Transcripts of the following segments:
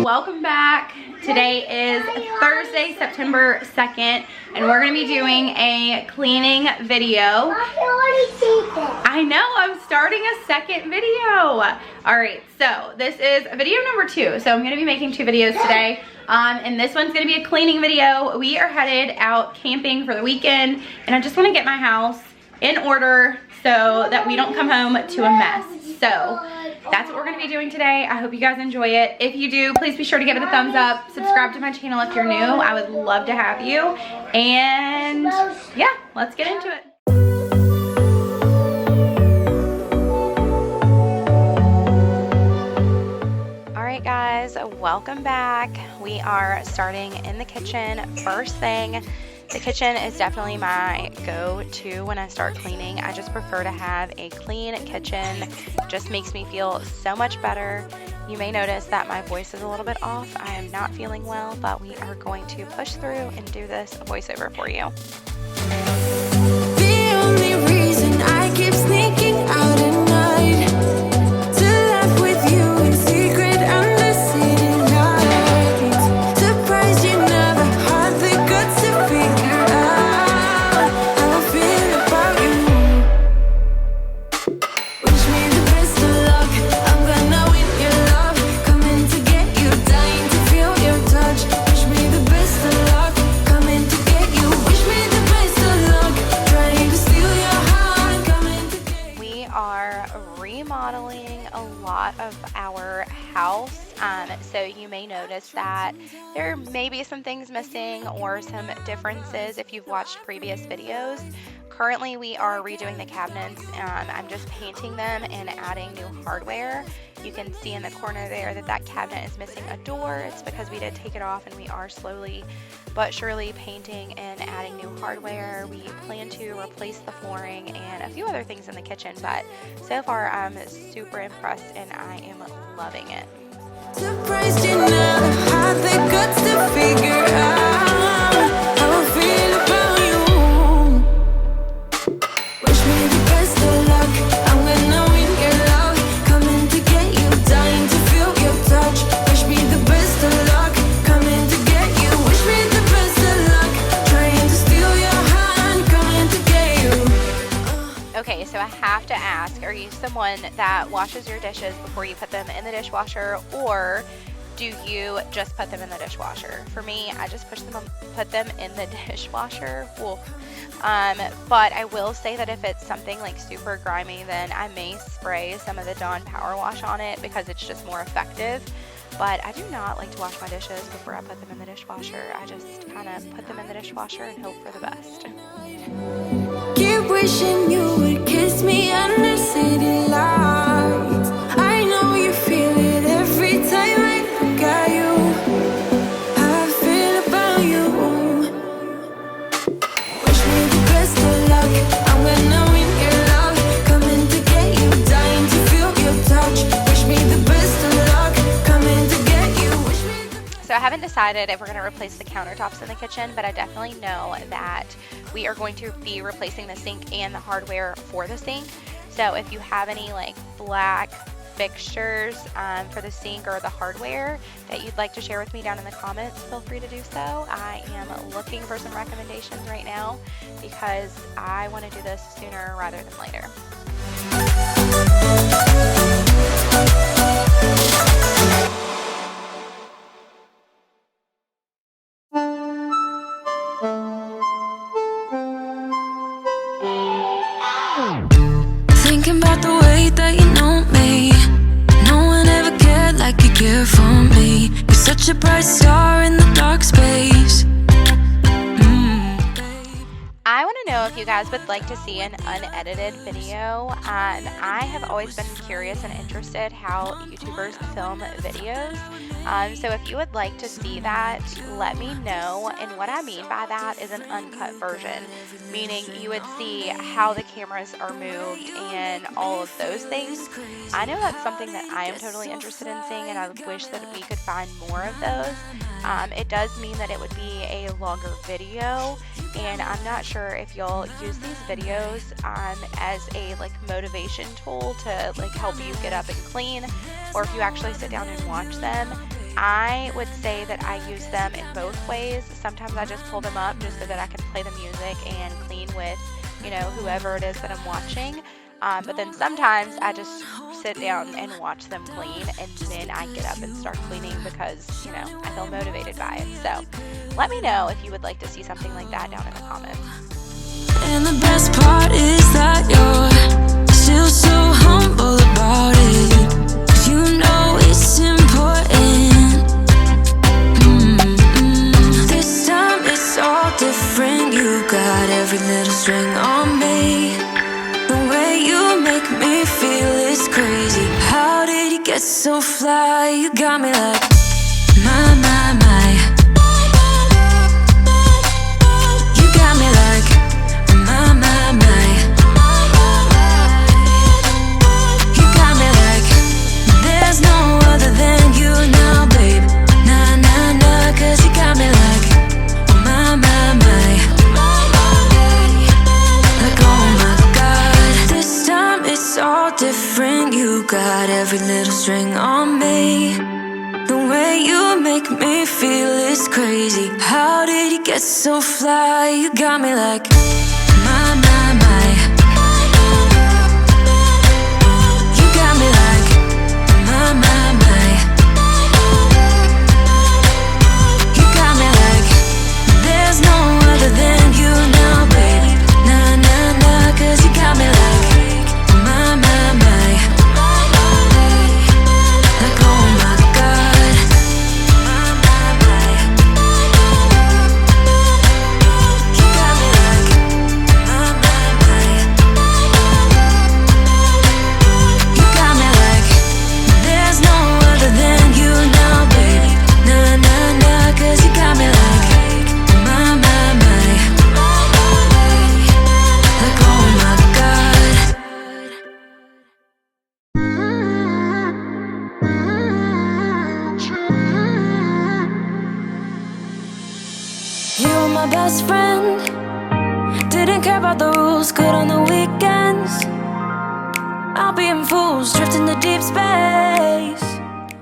welcome back. Today is Thursday, September 2nd, and we're going to be doing a cleaning video. I know, I'm starting a second video. Alright, so this is video number 2. So I'm going to be making 2 videos today. And this one's going to be a cleaning video. We are headed out camping for the weekend, and I just want to get my house in order so that we don't come home to a mess. So that's what we're going to be doing today. I hope you guys enjoy it. If you do, please be sure to give it a thumbs up. Subscribe to my channel if you're new. I would love to have you. And yeah, let's get into it. Alright guys, welcome back. We are starting in the kitchen. First thing, the kitchen is definitely my go-to when I start cleaning. I just prefer to have a clean kitchen. It just makes me feel so much better. You may notice that my voice is a little bit off. I am not feeling well, but we are going to push through and do this voiceover for you. The only reason I keep sneaking out at night to laugh with you in secret under city lights. Surprised you never had the guts to figure out how I feel about you. Wish me the best of luck. I'm gonna win your love. Coming to get you, dying to feel your touch. Wish me the best of luck. Coming to get you. Wish me the best of luck. Trying to steal your heart. Coming to get you. We are remodeling a lot of our house. So you may notice that there may be some things missing or some differences if you've watched previous videos. Currently we are redoing the cabinets. I'm just painting them and adding new hardware. You can see in the corner there that cabinet is missing a door. It's because we did take it off, and we are slowly but surely painting and adding new hardware. We plan to replace the flooring and a few other things in the kitchen, but so far I'm super impressed and I am loving it. Surprised you never had the guts to figure out how I feel about you. Wish me the best of luck. I'm gonna win your love. Coming to get you, dying to feel your touch. Wish me the best of luck. Coming to get you. Wish me the best of luck. Trying to steal your hand. Coming to get you. Okay, so I have to ask, are you someone that washes your dishes before you put them in the dishwasher, or do you just put them in the dishwasher? For me, I just put them in the dishwasher. But I will say that if it's something like super grimy, then I may spray some of the Dawn Power Wash on it because it's just more effective. But I do not like to wash my dishes before I put them in the dishwasher. I just kind of put them in the dishwasher and hope for the best. Keep wishing you would kiss me under city lights. I know you feel it every time I look at you. How I feel about you. Wish me the best of luck. I'm gonna win your love. Coming to get you, dying to feel your touch. Wish me the best of luck. Coming to get you. Wish me the So I haven't decided if we're going to replace the countertops in the kitchen, but I definitely know that we are going to be replacing the sink and the hardware for the sink. So if you have any like black fixtures for the sink or the hardware that you'd like to share with me down in the comments, feel free to do so. I am looking for some recommendations right now because I want to do this sooner rather than later. Thinking about the way that you know me. No one ever cared like you care for me. You're such a bright star in the dark space. I want to know if you guys would like to see an unedited video. I have always been curious and interested how YouTubers film videos. So if you would like to see that, let me know. And what I mean by that is an uncut version, meaning you would see how the cameras are moved and all of those things. I know that's something that I am totally interested in seeing, and I wish that we could find more of those. It does mean that it would be a longer video, and I'm not sure if you'll use these videos as a motivation tool to help you get up and clean, or if you actually sit down and watch them. I would say that I use them in both ways. Sometimes I just pull them up just so that I can play the music and clean with, you know, whoever it is that I'm watching. But then sometimes I just sit down and watch them clean, and then I get up and start cleaning because, you know, I feel motivated by it. So let me know if you would like to see something like that down in the comments. And the best part is that you're still so humble about it. 'Cause you know it's important. This time it's all different. You got every little string on me. The way you make me feel is crazy. How did you get so fly? You got me like my. You got me like my. You got me like there's no other than you now, babe. Nah, 'cause you got me like my. Like oh my God, this time it's all different. You got every little string on me. The way you make me feel is crazy. How did you get so fly? You got me like my. You got me like my. You got me like there's no other than you now, baby. Nah, 'cause you got me like my. Like oh my God. You got me like my. You got me like there's no other than you now, baby. Nah, 'cause you got me like my. Like oh my God. You were my best friend. Didn't care about the rules, good on the weekends. I'll be in fools, drifting to deep space.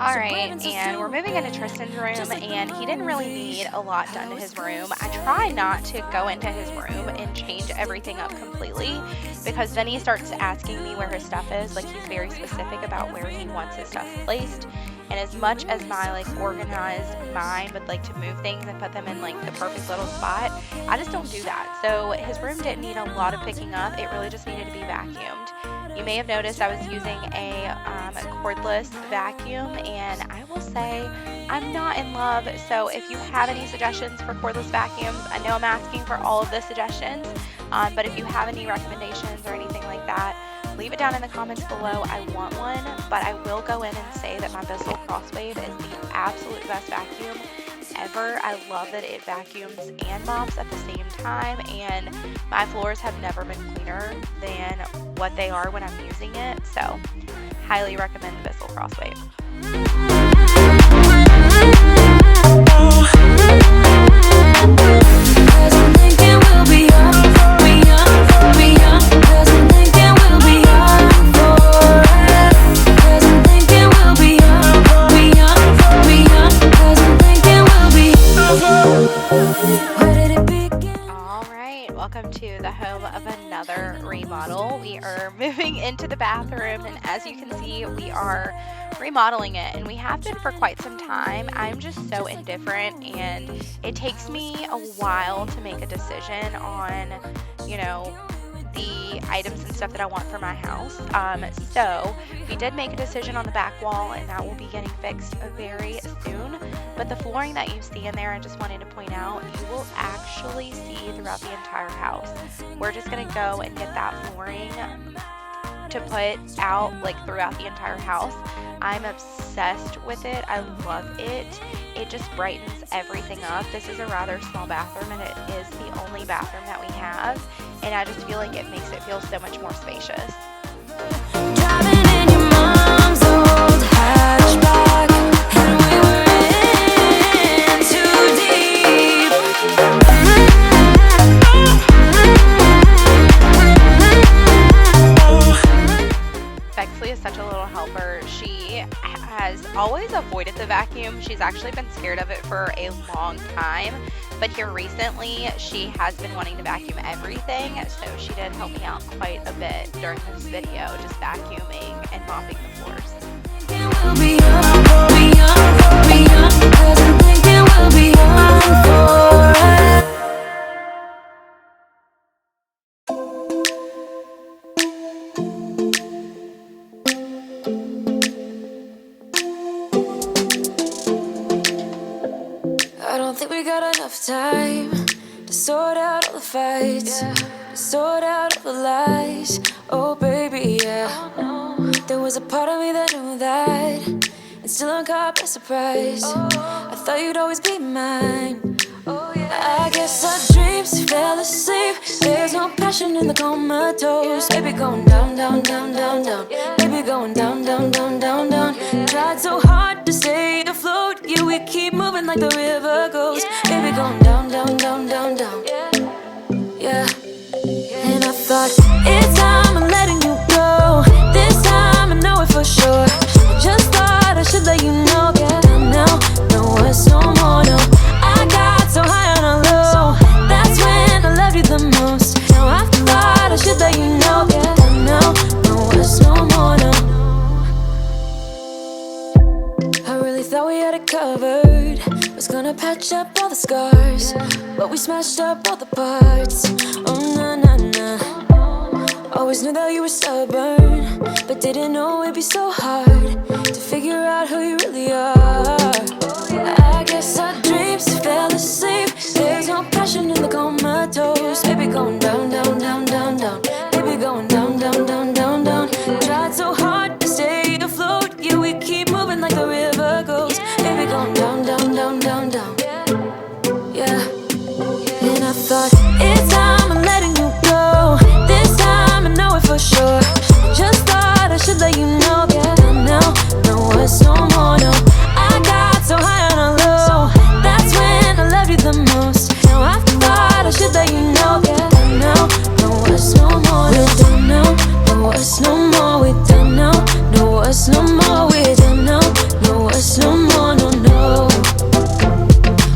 Alright, and we're moving into Tristan's room, and he didn't really need a lot done to his room. I try not to go into his room and change everything up completely, because then he starts asking me where his stuff is. Like, he's very specific about where he wants his stuff placed. And as much as my organized mind would like to move things and put them in the perfect little spot, I just don't do that. So his room didn't need a lot of picking up. It really just needed to be vacuumed. You may have noticed I was using a cordless vacuum, and I will say I'm not in love. So if you have any suggestions for cordless vacuums, I know I'm asking for all of the suggestions, but if you have any recommendations or anything like that, leave it down in the comments below. I want one, but I will go in and say that my Bissell Crosswave is the absolute best vacuum ever. I love that it vacuums and mops at the same time, and my floors have never been cleaner than what they are when I'm using it. So highly recommend the Bissell Crosswave. Welcome to the home of another remodel. We are moving into the bathroom, and as you can see, we are remodeling it, and we have been for quite some time. I'm just so indifferent, and it takes me a while to make a decision on, the items and stuff that I want for my house. So we did make a decision on the back wall, and that will be getting fixed very soon. But the flooring that you see in there, I just wanted to point out, you will actually see throughout the entire house. We're just going to go and get that flooring to put out throughout the entire house. I'm obsessed with it. I love it. It just brightens everything up. This is a rather small bathroom, and it is the only bathroom that we have, and I just feel like it makes it feel so much more spacious. Driving in your mom's old hatchback, and we were in too deep. Bex Bexley is such a little helper. She has always avoided the vacuum. She's actually been scared of it for a long time, but here recently she has been wanting to vacuum everything, so she did help me out quite a bit during this video, just vacuuming and mopping the floors. I don't think we got enough time to sort out all the fights, to sort out all the lies. Oh baby, yeah. There was a part of me that knew that, and still I'm caught by surprise. I thought you'd always be mine. I guess our dreams fell asleep. There's no passion in the comatose. Baby going down, down, down, down, down. Baby going down, down, down, down, down. Tried so hard to stay afloat. Yeah, we keep moving like the river goes. Baby going down, down, down, down, down. Yeah. And I thought, it's time I'm letting you go. This time I know it for sure. I just thought I should let you know. Yeah, now, no words no more, no. I got so high on a low. That's when I loved you the most. Now I thought I should let you know. Yeah, now, no words no more, no. I really thought we had it covered. Was gonna patch up all the scars, but we smashed up all the parts. Oh na na na. Always knew that you were stubborn, but didn't know it'd be so hard to figure out who you really are. I guess our dreams fell asleep. There's no passion in the comatose. Baby going down, down, down, down, down. Baby going down, down, down, down, down. Tried so hard to stay afloat. Yeah, we keep moving like the river goes. Baby going down, down, down, down, down. Yeah. And I thought, it's time I'm letting you go. This time I know it for sure. I just thought I should let you know. Yeah, now, no words no more, no. I got so high on a low. That's when I loved you the most. Now I thought I should let you know. Yeah, now, no words no more. We're done now, no words no more. We're done now, no words no more. We're done now, no words no more, no, no.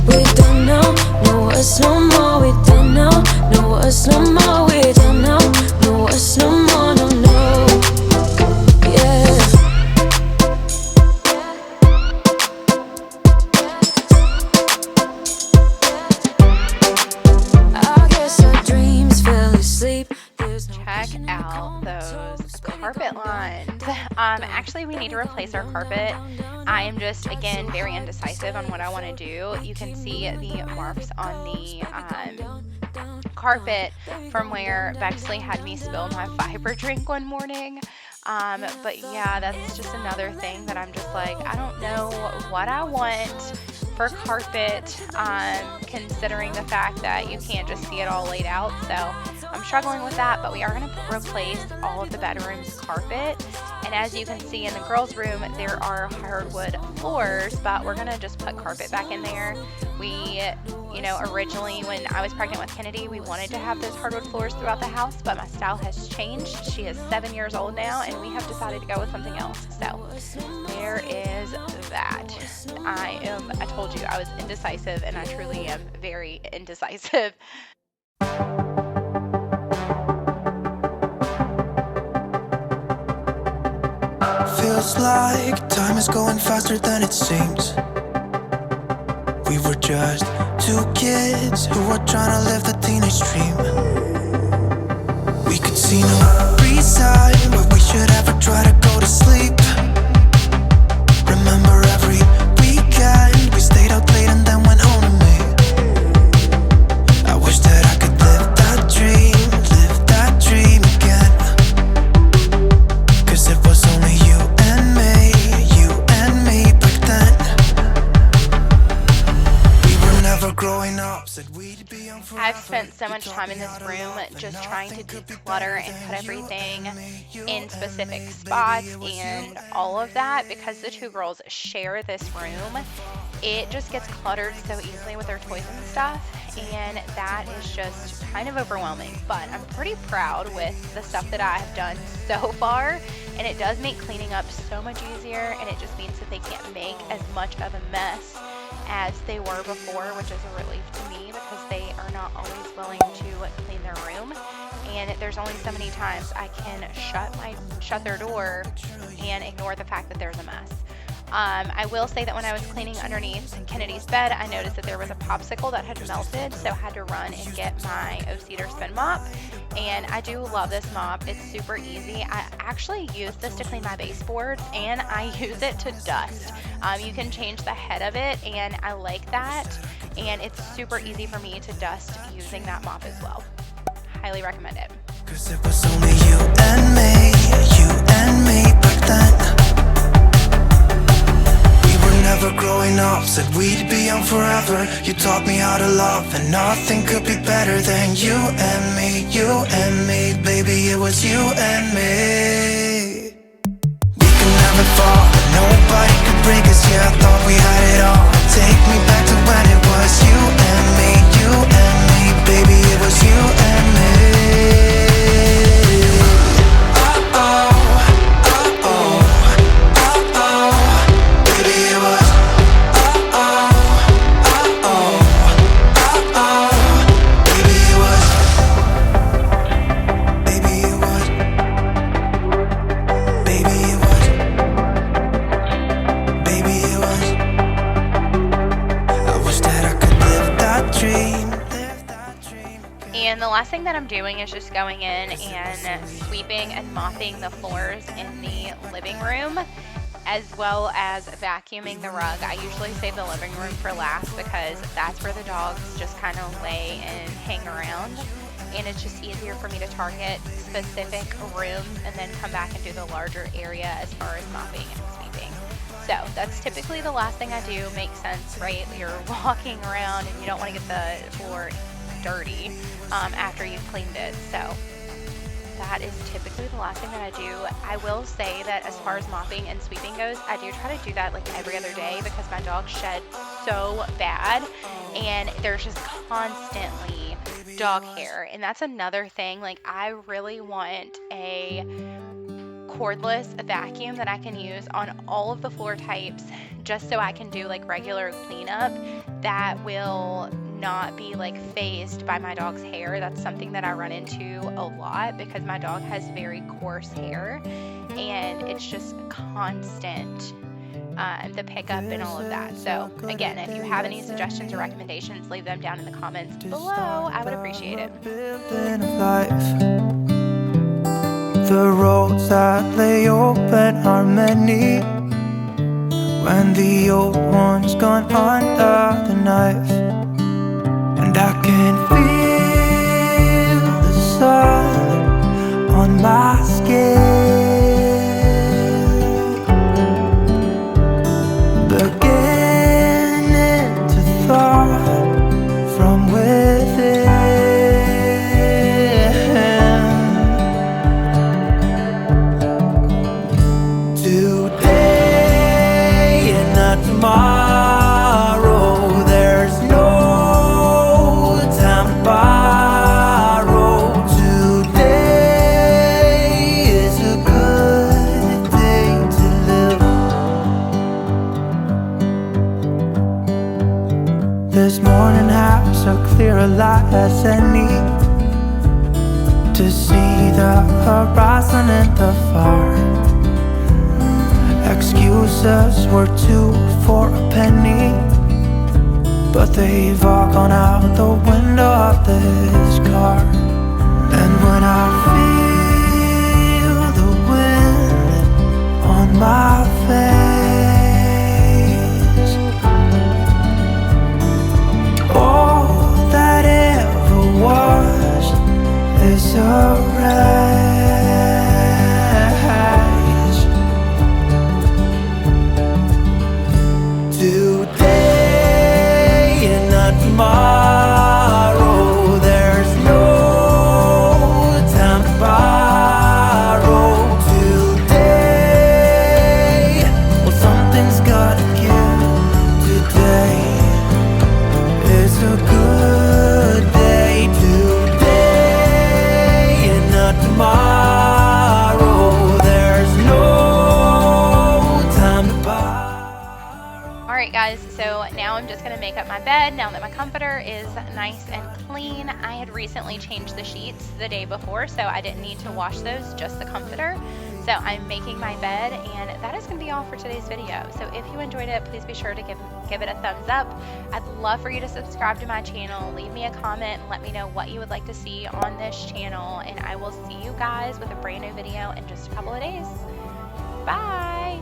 We're done now, no words no more. We're done now, no words no more. We're done now, no words no more, no, no. Yeah. I guess our dreams fell asleep. There's no Check out those carpet lines. Actually, we need to replace our carpet. I am just, again, very indecisive on what I want to do. You can see the marks on the carpet from where Bexley had me spill my fiber drink one morning. But yeah, that's just another thing that I'm just like, I don't know what I want for carpet, considering the fact that you can't just see it all laid out. So I'm struggling with that, but we are going to replace all of the bedroom's carpet. And as you can see in the girls' room, there are hardwood floors, but we're going to just put carpet back in there. We, originally when I was pregnant with Kennedy, we wanted to have those hardwood floors throughout the house, but my style has changed. She is 7 years old now, and we have decided to go with something else. So there is that. I told you I was indecisive, and I truly am very indecisive. Feels like time is going faster than it seems. We were just two kids who were trying to live the teenage dream. We could see no reason why we should ever try to go to sleep. Remember every weekend we stayed out late and then went home to me. I wish that I could live that dream again. 'Cause it was only you and me back then. We were never growing up, said we'd be young forever. I've spent so much time in this room just trying to declutter and put everything in specific spots and all of that, because the two girls share this room. It just gets cluttered so easily with their toys and stuff, and that is just kind of overwhelming. But I'm pretty proud with the stuff that I have done so far, and it does make cleaning up so much easier, and it just means that they can't make as much of a mess as they were before, which is a relief to me because they are not always willing to clean their room, and there's only so many times I can shut their door and ignore the fact that there's a mess. I will say that when I was cleaning underneath Kennedy's bed, I noticed that there was a popsicle that had melted, so I had to run and get my O-Cedar spin mop. And I do love this mop. It's super easy. I actually use this to clean my baseboards, and I use it to dust. You can change the head of it, and I like that. And it's super easy for me to dust using that mop as well. Highly recommend it. 'Cause it was only you and me back then. Never growing up, said we'd be young forever. You taught me how to love, and nothing could be better than you and me, baby, it was you and me. We could never fall, nobody could break us, yeah, I thought we had it all. Take me back to when it was you and me, baby, it was you and me. And the last thing that I'm doing is just going in and sweeping and mopping the floors in the living room, as well as vacuuming the rug. I usually save the living room for last because that's where the dogs just kind of lay and hang around, and it's just easier for me to target specific rooms and then come back and do the larger area as far as mopping and sweeping. So that's typically the last thing I do. Makes sense, right? You're walking around and you don't want to get the floor dirty after you've cleaned it. So that is typically the last thing that I do. I will say that as far as mopping and sweeping goes, I do try to do that like every other day because my dog shed so bad and there's just constantly dog hair. And that's another thing. Like, I really want a cordless vacuum that I can use on all of the floor types, just so I can do like regular cleanup that will not be like phased by my dog's hair. That's something that I run into a lot because my dog has very coarse hair and it's just constant, the pickup and all of that. So again, if you have any suggestions or recommendations, leave them down in the comments below. I would appreciate it. The roads that lay open are many when the old one's gone under the knife. And I can feel the sun on my skin, beginning to thaw from within. Today and not tomorrow, there's no time to borrow. Today is a good day to live. This morning has so clear a light as any to see the horizon and the far. Excuses were 2 for a penny, but they've all gone out the window of this car. And when I feel the wind on my face, all that ever was is a wreck. Today and not tomorrow, there's guys, so now I'm just gonna make up my bed now that my comforter is nice and clean. I had recently changed the sheets the day before, so I didn't need to wash those, just the comforter. So I'm making my bed, and that is gonna be all for today's video. So if you enjoyed it, please be sure to give it a thumbs up. I'd love for you to subscribe to my channel, leave me a comment, and let me know what you would like to see on this channel, and I will see you guys with a brand new video in just a couple of days. Bye.